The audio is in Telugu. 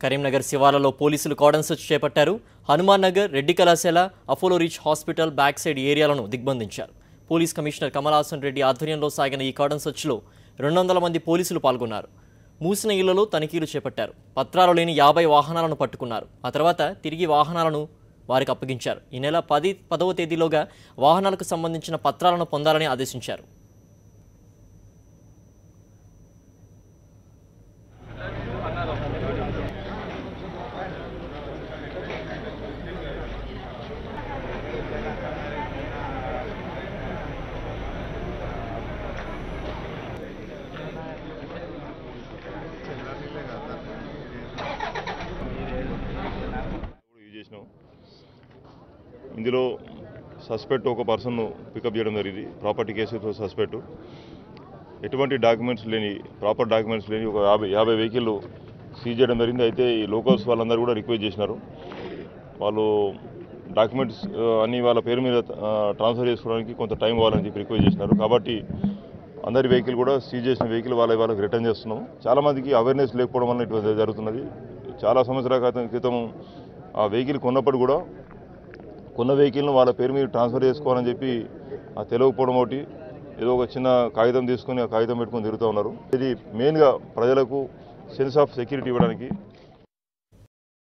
కరీంనగర్ శివార్లలో పోలీసులు కార్డన్ సెర్చ్ చేపట్టారు. హనుమాన్ నగర్, రెడ్డి కళాశాల, Apollo reach hospital back side ఏరియాలను దిగ్బంధించారు. పోలీస్ కమిషనర్ కమల్ హాసన్ రెడ్డి ఆధ్వర్యంలో సాగిన ఈ కార్డన్ సెర్చ్లో 200 మంది పోలీసులు పాల్గొన్నారు. మూసిన ఇళ్లలో తనిఖీలు చేపట్టారు. పత్రాలు లేని 50 వాహనాలను పట్టుకున్నారు. ఆ తర్వాత తిరిగి వాహనాలను వారికి అప్పగించారు. ఈ నెల 10వ తేదీలోగా వాహనాలకు సంబంధించిన పత్రాలను పొందాలని ఆదేశించారు. ఇందులో సస్పెక్ట్ ఒక పర్సన్ పికప్ చేయడం జరిగింది. ప్రాపర్టీ కేసుతో సస్పెక్ట్ ఎటువంటి డాక్యుమెంట్స్ లేని ప్రాపర్ డాక్యుమెంట్స్ లేని ఒక 50 వెహికల్ సీజ్ చేయడం జరిగింది. అయితే ఈ లోకల్స్ వాళ్ళందరూ కూడా రిక్వెస్ట్ చేసినారు. వాళ్ళు డాక్యుమెంట్స్ అన్ని వాళ్ళ పేరు మీద ట్రాన్స్ఫర్ చేసుకోవడానికి కొంత టైం కావాలని చెప్పి రిక్వెస్ట్ చేసినారు. కాబట్టి అందరి వెహికల్ కూడా సీజ్ చేసిన వెహికల్ వాళ్ళకి రిటర్న్ చేస్తున్నాం. చాలామందికి అవేర్నెస్ లేకపోవడం వల్ల ఇటు జరుగుతున్నది. చాలా సంవత్సరాల క్రితం ఆ వెహికల్ కొన్నప్పుడు కూడా కొన్న వెహికల్ను వాళ్ళ పేరు మీద ట్రాన్స్ఫర్ చేసుకోవాలని చెప్పి తెలియకపోవడం ఒకటి, ఏదో ఒక చిన్న కాగితం తీసుకొని ఆ కాగితం పెట్టుకొని తిరుగుతూ ఉన్నారు. ఇది మెయిన్గా ప్రజలకు సెన్స్ ఆఫ్ సెక్యూరిటీ ఇవ్వడానికి